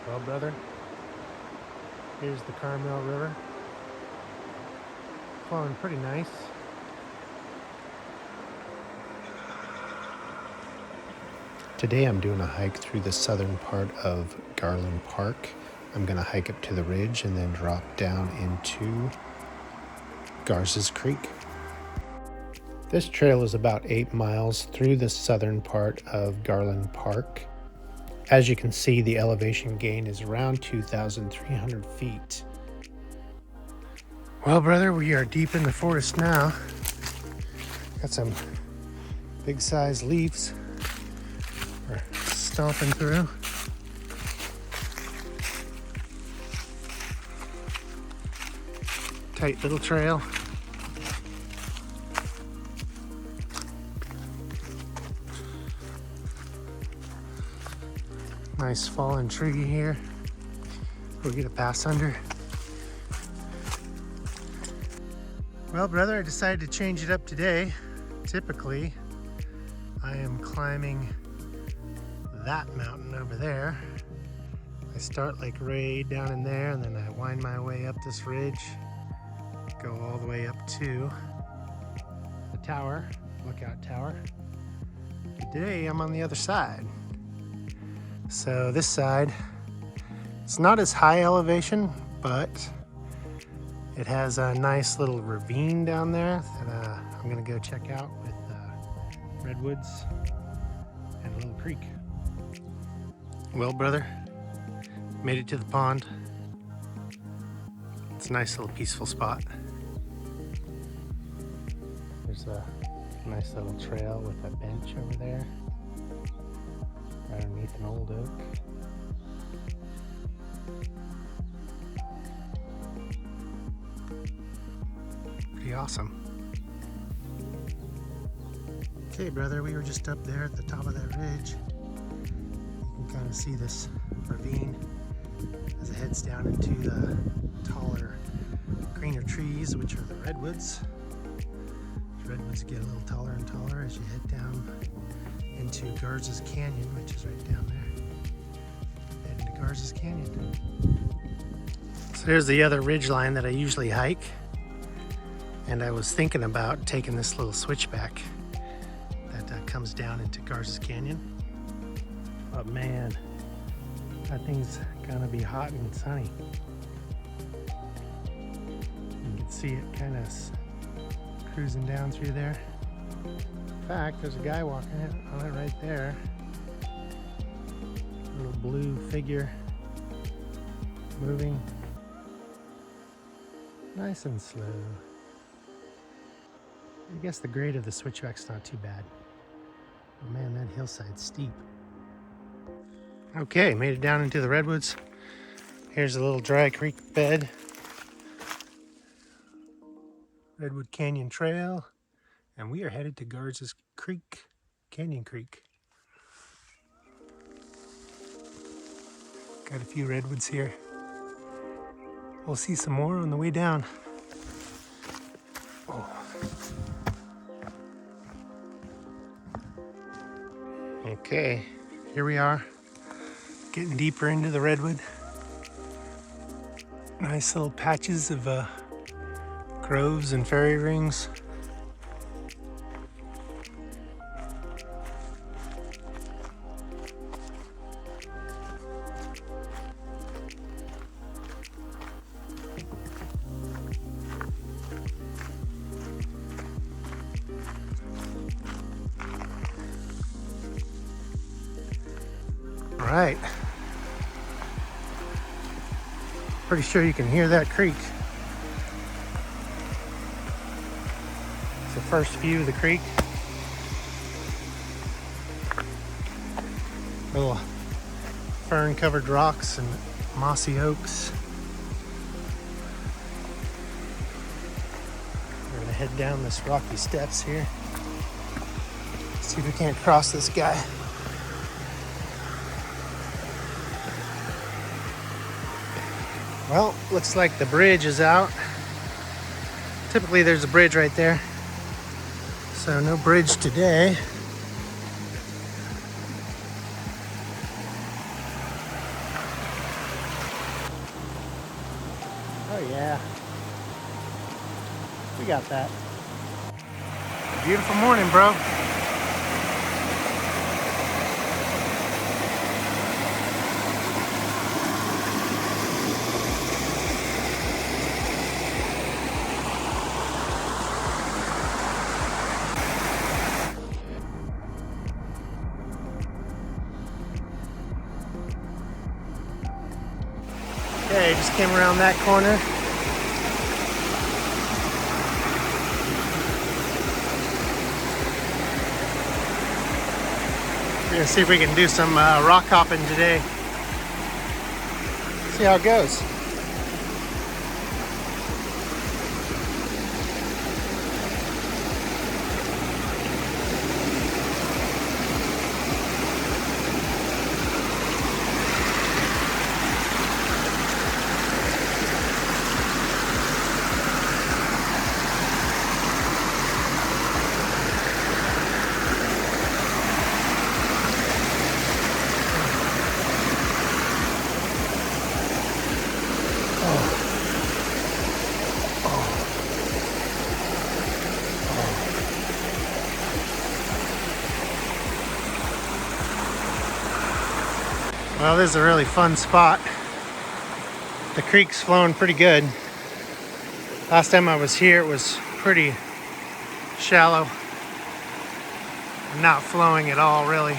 Well, brother, here's the Carmel River. Flowing pretty nice. Today I'm doing a hike through the southern part of Garland Park. I'm going to hike up to the ridge and then drop down into GARZAS Creek. This trail is about 8 miles through the southern part of Garland Park. As you can see, the elevation gain is around 2,300 feet. Well, brother, we are deep in the forest now. Got some big size leaves we're stomping through. Tight little trail. Nice fallen tree here. We'll get a pass under. Well, brother, I decided to change it up today. Typically, I am climbing that mountain over there. I start like way down in there and then I wind my way up this ridge, go all the way up to the tower, lookout tower. But today I'm on the other side. So this side, it's not as high elevation, but it has a nice little ravine down there that I'm gonna go check out with redwoods and a little creek. Well, brother, made it to the pond. It's a nice little peaceful spot. There's a nice little trail with a bench over there, right underneath an old oak. Pretty awesome. Okay, brother, we were just up there at the top of that ridge. You can kind of see this ravine as it heads down into the taller, greener trees, which are the redwoods. The redwoods get a little taller and taller as you head down into GARZAS Canyon, which is right down there. Head into GARZAS Canyon. So there's the other ridge line that I usually hike. And I was thinking about taking this little switchback that comes down into GARZAS Canyon. But man, that thing's gonna be hot and sunny. You can see it kind of cruising down through there. In fact, there's a guy walking on it right there. Little blue figure moving nice and slow. I guess the grade of the switchback's not too bad. Oh man, that hillside's steep. Okay, made it down into the redwoods. Here's a little dry creek bed. Redwood Canyon Trail. And we are headed to GARZAS Creek, Canyon Creek. Got a few redwoods here. We'll see some more on the way down. Oh. Okay, here we are, getting deeper into the redwood. Nice little patches of groves and fairy rings. All right, pretty sure you can hear that creek. It's the first view of the creek. Little fern-covered rocks and mossy oaks. We're gonna head down this rocky steps here. See if we can't cross this guy. Well, looks like the bridge is out. Typically there's a bridge right there. So no bridge today. Oh yeah. We got that. Beautiful morning, bro. Okay, just came around that corner. We're gonna see if we can do some rock hopping today. See how it goes. Well, this is a really fun spot. The creek's flowing pretty good. Last time I was here, it was pretty shallow. Not flowing at all, really.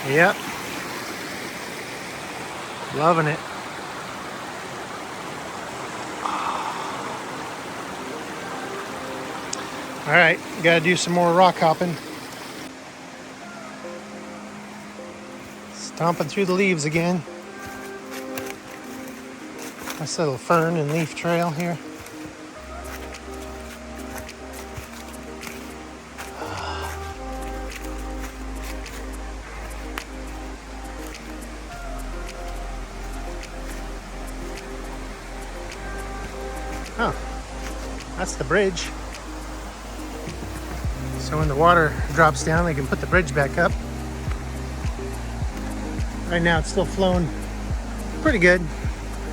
Yep. Loving it. All right, gotta do some more rock hopping. Stomping through the leaves again. Nice little fern and leaf trail here. Oh, that's the bridge. So when the water drops down, they can put the bridge back up. Right now it's still flowing pretty good.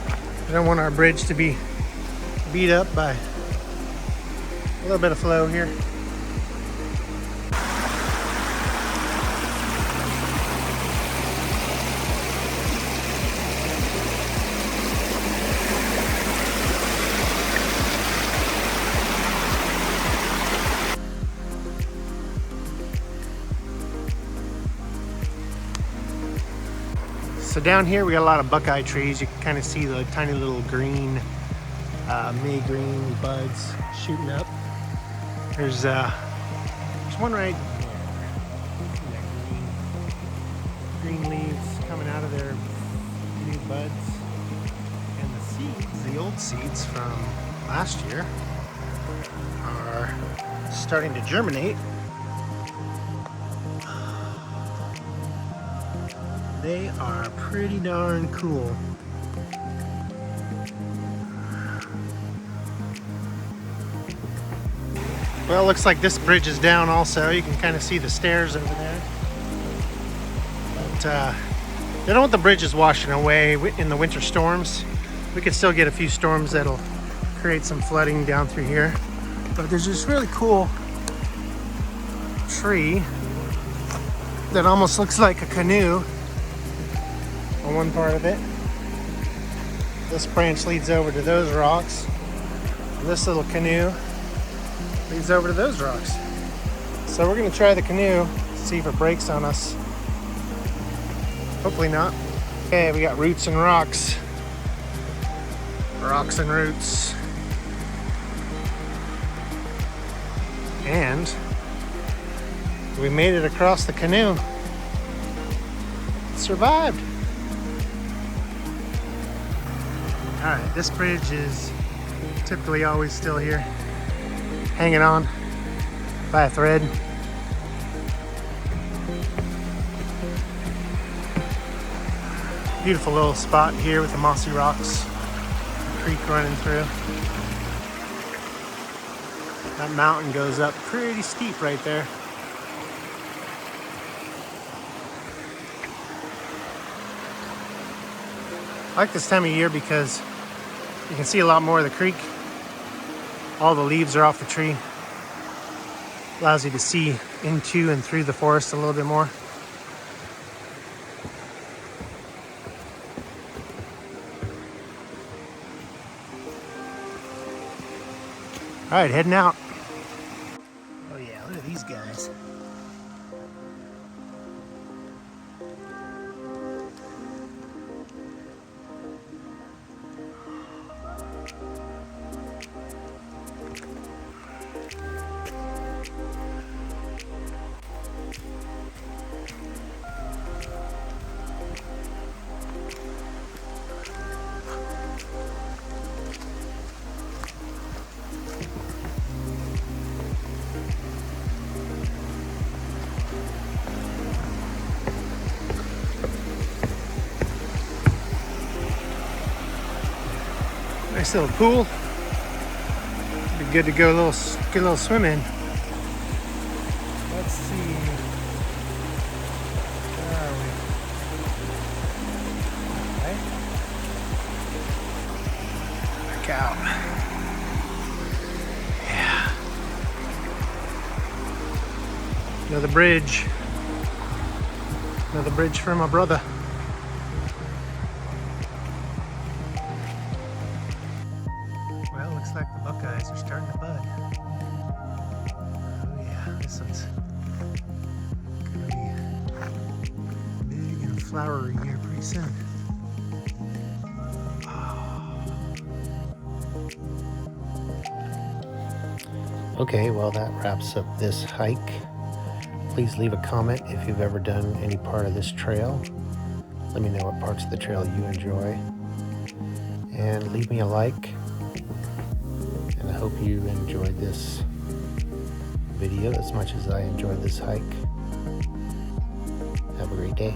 I don't want our bridge to be beat up by a little bit of flow here. So down here we got a lot of buckeye trees. You can kind of see the tiny little green, May green buds shooting up. There's one right there. Green leaves coming out of their new buds. And the seeds, the old seeds from last year, are starting to germinate. They are pretty darn cool. Well, it looks like this bridge is down also. You can kind of see the stairs over there. But they don't want the bridges washing away in the winter storms. We could still get a few storms that'll create some flooding down through here. But there's this really cool tree that almost looks like a canoe on one part of it. This branch leads over to those rocks. And this little canoe leads over to those rocks. So we're gonna try the canoe, see if it breaks on us. Hopefully not. Okay, we got roots and rocks. Rocks and roots. And we made it across the canoe. Survived. All right, this bridge is typically always still here, hanging on by a thread. Beautiful little spot here with the mossy rocks, the creek running through. That mountain goes up pretty steep right there. like this time of year because you can see a lot more of the creek. All the leaves are off the tree. Allows you to see into and through the forest a little bit more. All right, heading out. Oh yeah, look at these guys. Nice little pool. Be good to go get a little swim in. Let's see. Where are we? Right. Back out. Yeah. Another bridge. Another bridge for my brother. Well, looks like the Buckeyes are starting to bud. Oh yeah, this one's gonna be big and flowery here pretty soon. Okay, well that wraps up this hike. Please leave a comment if you've ever done any part of this trail. Let me know what parts of the trail you enjoy. And leave me a like. And I hope you enjoyed this video as much as I enjoyed this hike. Have a great day.